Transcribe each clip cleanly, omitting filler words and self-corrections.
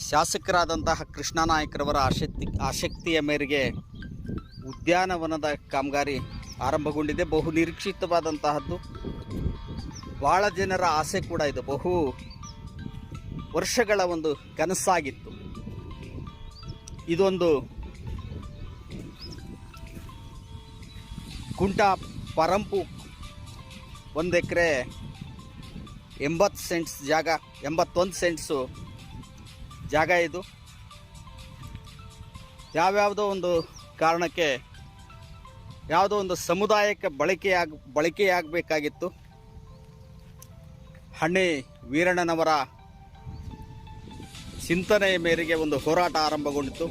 ಶಾಸಕರಾದಂತಹ ಕೃಷ್ಣ ನಾಯ್ಕರವರ ಆಸಕ್ತಿಯ ಮೇರೆಗೆ ಉದ್ಯಾನವನದ ಕಾಮಗಾರಿ ಆರಂಭಗೊಂಡಿದೆ. ಬಹು ನಿರೀಕ್ಷಿತವಾದಂತಹದ್ದು, ಭಾಳ ಜನರ ಆಸೆ ಕೂಡ ಇದು. ಬಹು ವರ್ಷಗಳ ಒಂದು ಕನಸಾಗಿತ್ತು. ಇದೊಂದು ಕುಂಟಾ ಪರಂಪು 1 ಎಕರೆ 80 ಸೆಂಟ್ಸ್ ಜಾಗ, 81 ಸೆಂಟ್ಸು ಜಾಗ. ಇದು ಯಾವ್ಯಾವುದೋ ಒಂದು ಕಾರಣಕ್ಕೆ ಯಾವುದೋ ಒಂದು ಸಮುದಾಯಕ್ಕೆ ಬಳಕೆಯಾಗಬೇಕಾಗಿತ್ತು. ಹಣ್ಣಿ ವೀರಣ್ಣನವರ ಚಿಂತನೆಯ ಮೇರೆಗೆ ಒಂದು ಹೋರಾಟ ಆರಂಭಗೊಂಡಿತ್ತು.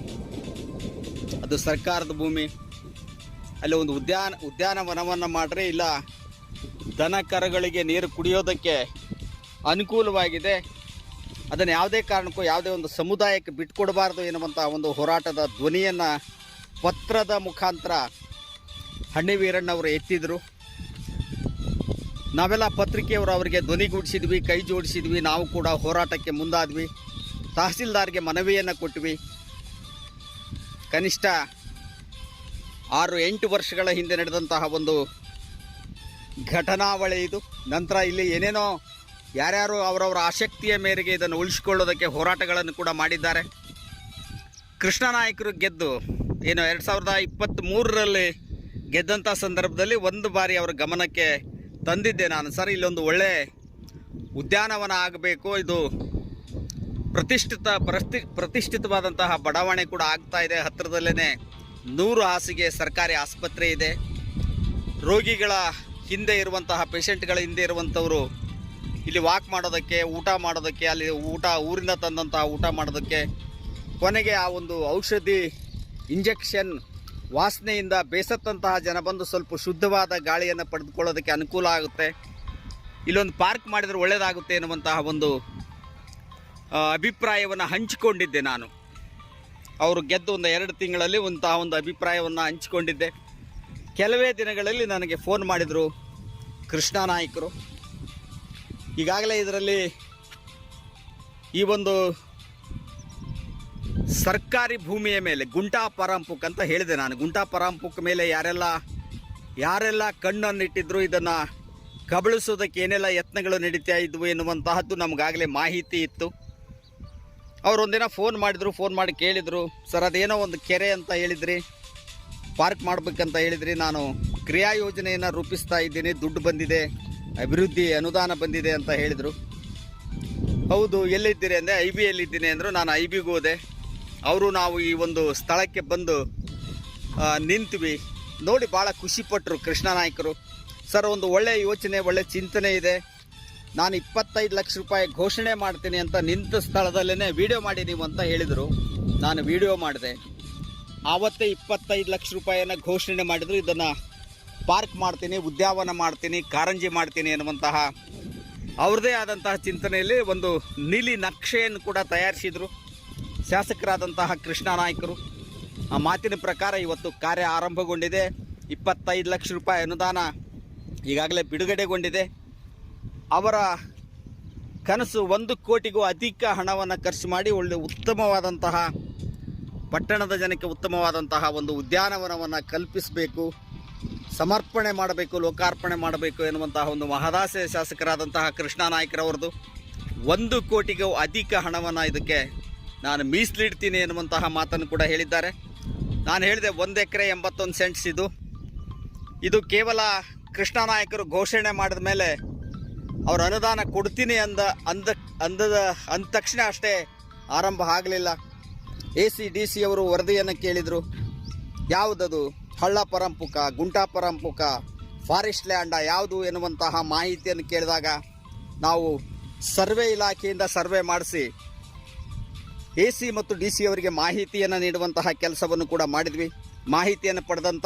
ಅದು ಸರ್ಕಾರದ ಭೂಮಿ, ಅಲ್ಲಿ ಒಂದು ಉದ್ಯಾನವನವನ್ನು ಮಾಡ್ರೆ ಇಲ್ಲ ದನ ಕರುಗಳಿಗೆ ನೀರು ಕುಡಿಯೋದಕ್ಕೆ ಅನುಕೂಲವಾಗಿದೆ, ಅದನ್ನು ಯಾವುದೇ ಕಾರಣಕ್ಕೂ ಯಾವುದೇ ಒಂದು ಸಮುದಾಯಕ್ಕೆ ಬಿಟ್ಕೊಡಬಾರ್ದು ಎನ್ನುವಂಥ ಒಂದು ಹೋರಾಟದ ಧ್ವನಿಯನ್ನು ಪತ್ರದ ಮುಖಾಂತರ ಹಣ್ಣಿ ವೀರಣ್ಣವರು ಎತ್ತಿದ್ರು. ನಾವೆಲ್ಲ ಪತ್ರಿಕೆಯವರು ಅವರಿಗೆ ಧ್ವನಿಗೂಡಿಸಿದ್ವಿ, ಕೈ ಜೋಡಿಸಿದ್ವಿ. ನಾವು ಕೂಡ ಹೋರಾಟಕ್ಕೆ ಮುಂದಾದ್ವಿ. ತಹಸೀಲ್ದಾರ್ಗೆ ಮನವಿಯನ್ನು ಕೊಟ್ವಿ. ಕನಿಷ್ಠ 6-8 ವರ್ಷಗಳ ಹಿಂದೆ ನಡೆದಂತಹ ಒಂದು ಘಟನಾವಳಿ ಇದು. ನಂತರ ಇಲ್ಲಿ ಏನೇನೋ ಯಾರ್ಯಾರು ಅವರವರ ಆಸಕ್ತಿಯ ಮೇರೆಗೆ ಇದನ್ನು ಉಳಿಸಿಕೊಳ್ಳೋದಕ್ಕೆ ಹೋರಾಟಗಳನ್ನು ಕೂಡ ಮಾಡಿದ್ದಾರೆ. ಕೃಷ್ಣ ನಾಯ್ಕರು ಗೆದ್ದು 2023ರಲ್ಲಿ ಗೆದ್ದಂಥ ಸಂದರ್ಭದಲ್ಲಿ ಒಂದು ಬಾರಿ ಅವರ ಗಮನಕ್ಕೆ ತಂದಿದ್ದೆ ನಾನು. ಸರ್, ಇಲ್ಲೊಂದು ಒಳ್ಳೆ ಉದ್ಯಾನವನ ಆಗಬೇಕು, ಇದು ಪ್ರತಿಷ್ಠಿತವಾದಂತಹ ಬಡಾವಣೆ ಕೂಡ ಆಗ್ತಾ ಇದೆ. ಹತ್ತಿರದಲ್ಲೇ 100 ಹಾಸಿಗೆ ಸರ್ಕಾರಿ ಆಸ್ಪತ್ರೆ ಇದೆ. ರೋಗಿಗಳ ಹಿಂದೆ ಇರುವಂತಹ ಪೇಷಂಟ್ಗಳ ಹಿಂದೆ ಇರುವಂಥವರು ಇಲ್ಲಿ ವಾಕ್ ಮಾಡೋದಕ್ಕೆ, ಊಟ ಮಾಡೋದಕ್ಕೆ, ಅಲ್ಲಿ ಊರಿಂದ ತಂದಂತಹ ಊಟ ಮಾಡೋದಕ್ಕೆ, ಕೊನೆಗೆ ಆ ಒಂದು ಔಷಧಿ ಇಂಜೆಕ್ಷನ್ ವಾಸನೆಯಿಂದ ಬೇಸತ್ತಂತಹ ಜನ ಬಂದು ಸ್ವಲ್ಪ ಶುದ್ಧವಾದ ಗಾಳಿಯನ್ನು ಪಡೆದುಕೊಳ್ಳೋದಕ್ಕೆ ಅನುಕೂಲ ಆಗುತ್ತೆ. ಇಲ್ಲೊಂದು ಪಾರ್ಕ್ ಮಾಡಿದರೆ ಒಳ್ಳೆಯದಾಗುತ್ತೆ ಎನ್ನುವಂತಹ ಒಂದು ಅಭಿಪ್ರಾಯವನ್ನು ಹಂಚಿಕೊಂಡಿದ್ದೆ ನಾನು. ಅವರು ಗೆದ್ದು 2 ತಿಂಗಳಲ್ಲಿ ಒಂದು ಅಭಿಪ್ರಾಯವನ್ನು ಹಂಚಿಕೊಂಡಿದ್ದೆ. ಕೆಲವೇ ದಿನಗಳಲ್ಲಿ ನನಗೆ ಫೋನ್ ಮಾಡಿದರು ಕೃಷ್ಣ ನಾಯ್ಕರು. ಈಗಾಗಲೇ ಇದರಲ್ಲಿ ಈ ಒಂದು ಸರ್ಕಾರಿ ಭೂಮಿಯ ಮೇಲೆ ಗುಂಟಾ ಪರಂಪುಕ್ ಅಂತ ಹೇಳಿದೆ ನಾನು. ಗುಂಟಾ ಪರಂಪುಕ್ ಮೇಲೆ ಯಾರೆಲ್ಲ ಕಣ್ಣನ್ನಿಟ್ಟಿದ್ರು, ಇದನ್ನು ಕಬಳಿಸೋದಕ್ಕೆ ಏನೆಲ್ಲ ಯತ್ನಗಳು ನಡೀತಾ ಇದ್ವು ಎನ್ನುವಂತಹದ್ದು ನಮಗಾಗಲೇ ಮಾಹಿತಿ ಇತ್ತು. ಅವರೊಂದಿನ ಫೋನ್ ಮಾಡಿದರು. ಫೋನ್ ಮಾಡಿ ಕೇಳಿದರು, ಸರ್ ಅದೇನೋ ಒಂದು ಕೆರೆ ಅಂತ ಹೇಳಿದ್ರಿ, ಪಾರ್ಕ್ ಮಾಡಬೇಕಂತ ಹೇಳಿದ್ರಿ, ನಾನು ಕ್ರಿಯಾ ಯೋಜನೆಯನ್ನು ರೂಪಿಸ್ತಾ ಇದ್ದೀನಿ, ದುಡ್ಡು ಬಂದಿದೆ, ಅಭಿವೃದ್ಧಿ ಅನುದಾನ ಬಂದಿದೆ ಅಂತ ಹೇಳಿದರು. ಹೌದು, ಎಲ್ಲಿದ್ದೀರಿ ಅಂದೆ. IBಯಲ್ಲಿದ್ದೀನಿ ಅಂದರು. ನಾನು IBಗೆ ಹೋದೆ. ಅವರು ನಾವು ಈ ಒಂದು ಸ್ಥಳಕ್ಕೆ ಬಂದು ನಿಂತ್ವಿ. ನೋಡಿ ಭಾಳ ಖುಷಿಪಟ್ಟರು ಕೃಷ್ಣ ನಾಯ್ಕರು. ಸರ್, ಒಂದು ಒಳ್ಳೆಯ ಯೋಚನೆ, ಒಳ್ಳೆಯ ಚಿಂತನೆ ಇದೆ, ನಾನು 25 ಲಕ್ಷ ರೂಪಾಯಿ ಘೋಷಣೆ ಮಾಡ್ತೀನಿ ಅಂತ ನಿಂತ ಸ್ಥಳದಲ್ಲೇ ವಿಡಿಯೋ ಮಾಡಿ ನೀವು ಅಂತ ಹೇಳಿದರು. ನಾನು ವಿಡಿಯೋ ಮಾಡಿದೆ. ಆವತ್ತೇ 25 ಲಕ್ಷ ರೂಪಾಯಿಯನ್ನು ಘೋಷಣೆ ಮಾಡಿದರು. ಇದನ್ನು ಪಾರ್ಕ್ ಮಾಡ್ತೀನಿ, ಉದ್ಯಾನವನ ಮಾಡ್ತೀನಿ, ಕಾರಂಜಿ ಮಾಡ್ತೀನಿ ಎನ್ನುವಂತಹ ಅವ್ರದ್ದೇ ಆದಂತಹ ಚಿಂತನೆಯಲ್ಲಿ ಒಂದು ನೀಲಿ ನಕ್ಷೆಯನ್ನು ಕೂಡ ತಯಾರಿಸಿದರು ಶಾಸಕರಾದಂತಹ ಕೃಷ್ಣ ನಾಯ್ಕರು. ಆ ಮಾತಿನ ಪ್ರಕಾರ ಇವತ್ತು ಕಾರ್ಯ ಆರಂಭಗೊಂಡಿದೆ. 25 ಲಕ್ಷ ರೂಪಾಯಿ ಅನುದಾನ ಈಗಾಗಲೇ ಬಿಡುಗಡೆಗೊಂಡಿದೆ. ಅವರ ಕನಸು 1 ಕೋಟಿಗೂ ಅಧಿಕ ಹಣವನ್ನು ಖರ್ಚು ಮಾಡಿ ಒಳ್ಳೆ ಉತ್ತಮವಾದಂತಹ ಪಟ್ಟಣದ ಜನಕ್ಕೆ ಉತ್ತಮವಾದಂತಹ ಒಂದು ಉದ್ಯಾನವನವನ್ನು ಕಲ್ಪಿಸಬೇಕು, ಸಮರ್ಪಣೆ ಮಾಡಬೇಕು, ಲೋಕಾರ್ಪಣೆ ಮಾಡಬೇಕು ಎನ್ನುವಂತಹ ಒಂದು ಮಹದಾಸೆ ಶಾಸಕರಾದಂತಹ ಕೃಷ್ಣ ನಾಯ್ಕರವ್ರದ್ದು. 1 ಕೋಟಿಗೂ ಅಧಿಕ ಹಣವನ್ನು ಇದಕ್ಕೆ ನಾನು ಮೀಸಲಿಡ್ತೀನಿ ಎನ್ನುವಂತಹ ಮಾತನ್ನು ಕೂಡ ಹೇಳಿದ್ದಾರೆ. ನಾನು ಹೇಳಿದೆ 1 ಎಕರೆ 81 ಸೆಂಟ್ಸ್ ಇದು ಕೇವಲ ಕೃಷ್ಣ ನಾಯ್ಕರು ಘೋಷಣೆ ಮಾಡಿದ ಮೇಲೆ ಅವರು ಅನುದಾನ ಕೊಡ್ತೀನಿ ಅಂದ ತಕ್ಷಣ ಅಷ್ಟೇ ಆರಂಭ ಆಗಲಿಲ್ಲ. ACDC ಅವರು ವರದಿಯನ್ನು ಕೇಳಿದರು. ಯಾವುದದು ಹಳ್ಳ ಪರಂಪುಕ, ಗುಂಟಾ ಪರಂಪುಕ, ಫಾರೆಸ್ಟ್ ಲ್ಯಾಂಡ ಯಾವುದು ಎನ್ನುವಂತಹ ಮಾಹಿತಿಯನ್ನು ಕೇಳಿದಾಗ ನಾವು ಸರ್ವೆ ಇಲಾಖೆಯಿಂದ ಸರ್ವೆ ಮಾಡಿಸಿ AC ಮತ್ತು DC ಅವರಿಗೆ ಮಾಹಿತಿಯನ್ನು ನೀಡುವಂತಹ ಕೆಲಸವನ್ನು ಕೂಡ ಮಾಡಿದ್ವಿ. ಮಾಹಿತಿಯನ್ನು ಪಡೆದಂಥ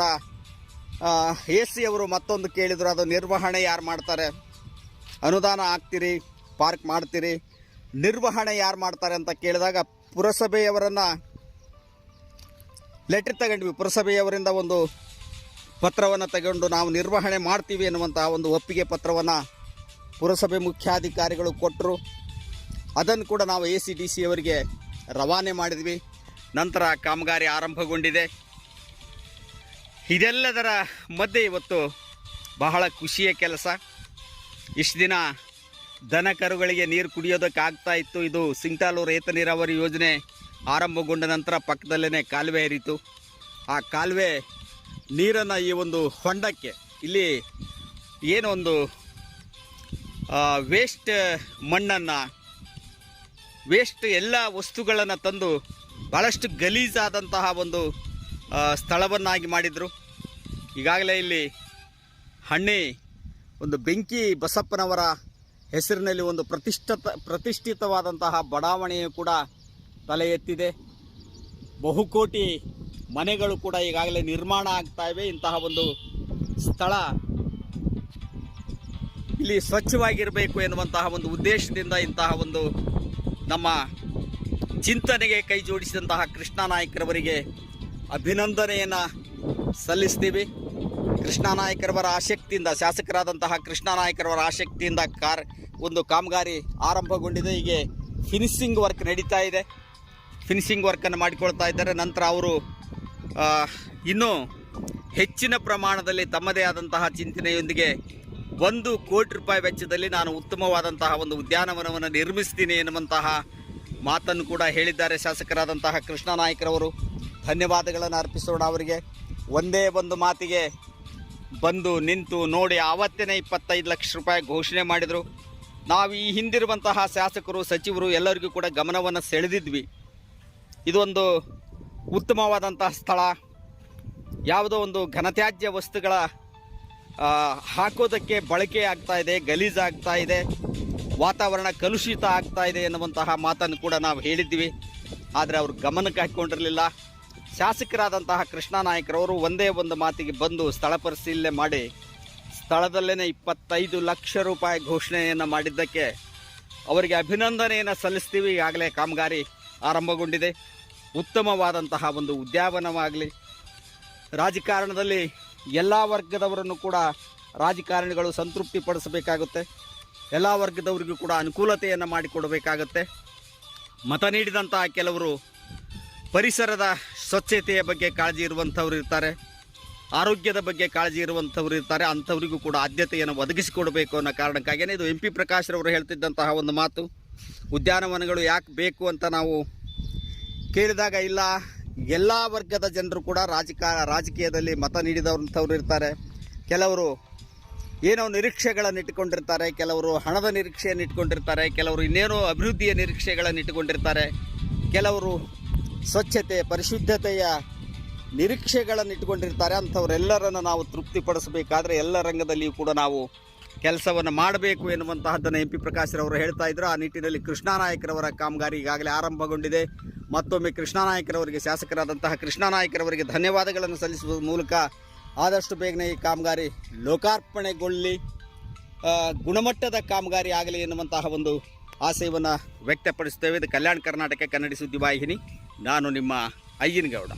AC ಅವರು ಮತ್ತೊಂದು ಕೇಳಿದರು, ಅದು ನಿರ್ವಹಣೆ ಯಾರು ಮಾಡ್ತಾರೆ, ಅನುದಾನ ಹಾಕ್ತೀರಿ, ಪಾರ್ಕ್ ಮಾಡ್ತೀರಿ, ನಿರ್ವಹಣೆ ಯಾರು ಮಾಡ್ತಾರೆ ಅಂತ ಕೇಳಿದಾಗ ಪುರಸಭೆಯವರನ್ನು ಲೆಟರ್ ತಗೊಂಡ್ವಿ. ಪುರಸಭೆಯವರಿಂದ ಒಂದು ಪತ್ರವನ್ನು ತಗೊಂಡು ನಾವು ನಿರ್ವಹಣೆ ಮಾಡ್ತೀವಿ ಎನ್ನುವಂತಹ ಒಂದು ಒಪ್ಪಿಗೆ ಪತ್ರವನ್ನು ಪುರಸಭೆ ಮುಖ್ಯಾಧಿಕಾರಿಗಳು ಕೊಟ್ಟರು. ಅದನ್ನು ಕೂಡ ನಾವು ACDC ಅವರಿಗೆ ರವಾನೆ ಮಾಡಿದ್ವಿ. ನಂತರ ಕಾಮಗಾರಿ ಆರಂಭಗೊಂಡಿದೆ. ಇದೆಲ್ಲದರ ಮಧ್ಯೆ ಇವತ್ತು ಬಹಳ ಖುಷಿಯ ಕೆಲಸ. ಇಷ್ಟು ದಿನ ದನ ಕರುಗಳಿಗೆ ನೀರು ಕುಡಿಯೋದಕ್ಕೆ ಆಗ್ತಾ ಇತ್ತು. ಇದು ಸಿಂಗ್ಟಾಲೂರು ಏತ ನೀರಾವರಿ ಯೋಜನೆ ಆರಂಭಗೊಂಡ ನಂತರ ಪಕ್ಕದಲ್ಲೇ ಕಾಲುವೆ ಹರಿತು. ಆ ಕಾಲುವೆ ನೀರನ್ನು ಈ ಒಂದು ಹೊಂಡಕ್ಕೆ, ಇಲ್ಲಿ ಏನೊಂದು ವೇಸ್ಟ್ ಮಣ್ಣನ್ನು, ವೇಸ್ಟ್ ಎಲ್ಲ ವಸ್ತುಗಳನ್ನು ತಂದು ಭಾಳಷ್ಟು ಗಲೀಜಾದಂತಹ ಒಂದು ಸ್ಥಳವನ್ನಾಗಿ ಮಾಡಿದರು. ಈಗಾಗಲೇ ಇಲ್ಲಿ ಹಣ್ಣಿ ಒಂದು ಬೆಂಕಿ ಬಸಪ್ಪನವರ ಹೆಸರಿನಲ್ಲಿ ಒಂದು ಪ್ರತಿಷ್ಠಿತವಾದಂತಹ ಬಡಾವಣೆಯು ಕೂಡ ತಲೆ ಎತ್ತಿದೆ. ಬಹುಕೋಟಿ ಮನೆಗಳು ಕೂಡ ಈಗಾಗಲೇ ನಿರ್ಮಾಣ ಆಗ್ತಾ ಇವೆ. ಇಂತಹ ಒಂದು ಸ್ಥಳ ಇಲ್ಲಿ ಸ್ವಚ್ಛವಾಗಿರಬೇಕು ಎನ್ನುವಂತಹ ಒಂದು ಉದ್ದೇಶದಿಂದ ಇಂತಹ ಒಂದು ನಮ್ಮ ಚಿಂತನೆಗೆ ಕೈ ಜೋಡಿಸಿದಂತಹ ಕೃಷ್ಣ ನಾಯ್ಕರವರಿಗೆ ಅಭಿನಂದನೆಯನ್ನು ಸಲ್ಲಿಸ್ತೀವಿ. ಕೃಷ್ಣ ನಾಯ್ಕರವರ ಆಸಕ್ತಿಯಿಂದ, ಶಾಸಕರಾದಂತಹ ಕೃಷ್ಣ ನಾಯ್ಕರವರ ಆಸಕ್ತಿಯಿಂದ ಒಂದು ಕಾಮಗಾರಿ ಆರಂಭಗೊಂಡಿದೆ. ಹೀಗೆ ಫಿನಿಶಿಂಗ್ ವರ್ಕ್ ನಡೀತಾ ಇದೆ. ಫಿನಿಶಿಂಗ್ ವರ್ಕನ್ನು ಮಾಡಿಕೊಳ್ತಾ ಇದ್ದಾರೆ. ನಂತರ ಅವರು ಇನ್ನೂ ಹೆಚ್ಚಿನ ಪ್ರಮಾಣದಲ್ಲಿ ತಮ್ಮದೇ ಆದಂತಹ ಚಿಂತನೆಯೊಂದಿಗೆ 1 ಕೋಟಿ ರೂಪಾಯಿ ವೆಚ್ಚದಲ್ಲಿ ನಾನು ಉತ್ತಮವಾದಂತಹ ಒಂದು ಉದ್ಯಾನವನವನ್ನು ನಿರ್ಮಿಸ್ತೀನಿ ಎನ್ನುವಂತಹ ಮಾತನ್ನು ಕೂಡ ಹೇಳಿದ್ದಾರೆ ಶಾಸಕರಾದಂತಹ ಕೃಷ್ಣ ನಾಯ್ಕರವರು. ಧನ್ಯವಾದಗಳನ್ನು ಅರ್ಪಿಸೋಣ ಅವರಿಗೆ. ಒಂದೇ ಒಂದು ಮಾತಿಗೆ ಬಂದು ನಿಂತು ನೋಡಿ ಆವತ್ತೇ 25 ಲಕ್ಷ ರೂಪಾಯಿ ಘೋಷಣೆ ಮಾಡಿದರು. ನಾವು ಈ ಹಿಂದಿರುವಂತಹ ಶಾಸಕರು, ಸಚಿವರು ಎಲ್ಲರಿಗೂ ಕೂಡ ಗಮನವನ್ನು ಸೆಳೆದಿದ್ವಿ. ಇದೊಂದು ಉತ್ತಮವಾದಂತಹ ಸ್ಥಳ. ಯಾವುದೋ ಒಂದು ಘನತ್ಯಾಜ್ಯ ವಸ್ತುಗಳ ಹಾಕೋದಕ್ಕೆ ಬಳಕೆ ಆಗ್ತಾ ಇದೆ, ಗಲೀಜಾಗ್ತಾ ಇದೆ, ವಾತಾವರಣ ಕಲುಷಿತ ಆಗ್ತಾ ಇದೆ ಎನ್ನುವಂತಹ ಮಾತನ್ನು ಕೂಡ ನಾವು ಹೇಳಿದ್ವಿ. ಆದರೆ ಅವರು ಗಮನಕ್ಕೆ ಹಾಕಿಕೊಂಡಿರಲಿಲ್ಲ. ಶಾಸಕರಾದಂತಹ ಕೃಷ್ಣ ನಾಯ್ಕರವರು ಒಂದೇ ಒಂದು ಮಾತಿಗೆ ಬಂದು ಸ್ಥಳ ಪರಿಶೀಲನೆ ಮಾಡಿ ಸ್ಥಳದಲ್ಲೇ 25 ಲಕ್ಷ ರೂಪಾಯಿ ಘೋಷಣೆಯನ್ನು ಮಾಡಿದ್ದಕ್ಕೆ ಅವರಿಗೆ ಅಭಿನಂದನೆಯನ್ನು ಸಲ್ಲಿಸ್ತೀವಿ. ಈಗಾಗಲೇ ಕಾಮಗಾರಿ ಆರಂಭಗೊಂಡಿದೆ. ಉತ್ತಮವಾದಂತಹ ಒಂದು ಉದ್ಯಾನವನವಾಗಲಿ. ರಾಜಕಾರಣದಲ್ಲಿ ಎಲ್ಲ ವರ್ಗದವರನ್ನು ಕೂಡ ರಾಜಕಾರಣಿಗಳು ಸಂತೃಪ್ತಿ ಪಡಿಸಬೇಕಾಗುತ್ತೆ. ಎಲ್ಲ ವರ್ಗದವರಿಗೂ ಕೂಡ ಅನುಕೂಲತೆಯನ್ನು ಮಾಡಿಕೊಡಬೇಕಾಗತ್ತೆ. ಮತ ನೀಡಿದಂತಹ ಕೆಲವರು ಪರಿಸರದ ಸ್ವಚ್ಛತೆಯ ಬಗ್ಗೆ ಕಾಳಜಿ ಇರುವಂಥವ್ರು ಇರ್ತಾರೆ, ಆರೋಗ್ಯದ ಬಗ್ಗೆ ಕಾಳಜಿ ಇರುವಂಥವ್ರು ಇರ್ತಾರೆ. ಅಂಥವರಿಗೂ ಕೂಡ ಆದ್ಯತೆಯನ್ನು ಒದಗಿಸಿಕೊಡಬೇಕು ಅನ್ನೋ ಕಾರಣಕ್ಕಾಗಿಯೇ ಇದು MP ಪ್ರಕಾಶ್ ರವರು ಹೇಳ್ತಿದ್ದಂತಹ ಒಂದು ಮಾತು. ಉದ್ಯಾನವನಗಳು ಯಾಕೆ ಬೇಕು ಅಂತ ನಾವು ಕೇಳಿದಾಗ, ಇಲ್ಲ, ಎಲ್ಲ ವರ್ಗದ ಜನರು ಕೂಡ ರಾಜಕೀಯದಲ್ಲಿ ಮತ ನೀಡಿದಂಥವ್ರು ಇರ್ತಾರೆ. ಕೆಲವರು ಏನೋ ನಿರೀಕ್ಷೆಗಳನ್ನು ಇಟ್ಟುಕೊಂಡಿರ್ತಾರೆ, ಕೆಲವರು ಹಣದ ನಿರೀಕ್ಷೆಯನ್ನು ಇಟ್ಕೊಂಡಿರ್ತಾರೆ, ಕೆಲವರು ಇನ್ನೇನೋ ಅಭಿವೃದ್ಧಿಯ ನಿರೀಕ್ಷೆಗಳನ್ನು ಇಟ್ಟುಕೊಂಡಿರ್ತಾರೆ, ಕೆಲವರು ಸ್ವಚ್ಛತೆ ಪರಿಶುದ್ಧತೆಯ ನಿರೀಕ್ಷೆಗಳನ್ನು ಇಟ್ಕೊಂಡಿರ್ತಾರೆ. ಅಂಥವರೆಲ್ಲರನ್ನು ನಾವು ತೃಪ್ತಿಪಡಿಸಬೇಕಾದ್ರೆ ಎಲ್ಲ ರಂಗದಲ್ಲಿಯೂ ಕೂಡ ನಾವು ಕೆಲಸವನ್ನು ಮಾಡಬೇಕು ಎನ್ನುವಂತಹದ್ದನ್ನು MP ಪ್ರಕಾಶ್ ರವರು ಹೇಳ್ತಾ ಇದ್ರು. ಆ ನಿಟ್ಟಿನಲ್ಲಿ ಕೃಷ್ಣ ನಾಯ್ಕರವರ ಕಾಮಗಾರಿ ಈಗಾಗಲೇ ಆರಂಭಗೊಂಡಿದೆ. ಮತ್ತೊಮ್ಮೆ ಕೃಷ್ಣ ನಾಯ್ಕರವರಿಗೆ, ಶಾಸಕರಾದಂತಹ ಕೃಷ್ಣ ನಾಯ್ಕರವರಿಗೆ ಧನ್ಯವಾದಗಳನ್ನು ಸಲ್ಲಿಸುವ ಮೂಲಕ ಆದಷ್ಟು ಬೇಗನೆ ಈ ಕಾಮಗಾರಿ ಲೋಕಾರ್ಪಣೆಗೊಳ್ಳಿ, ಗುಣಮಟ್ಟದ ಕಾಮಗಾರಿ ಆಗಲಿ ಎನ್ನುವಂತಹ ಒಂದು ಆಶಯವನ್ನು ವ್ಯಕ್ತಪಡಿಸುತ್ತೇವೆ. ಇದು ಕಲ್ಯಾಣ ಕರ್ನಾಟಕ ಕನ್ನಡಿ ಸುದ್ದಿ ವಾಹಿನಿ. ನಾನು ನಿಮ್ಮ ಅಯ್ಯನಗೌಡ.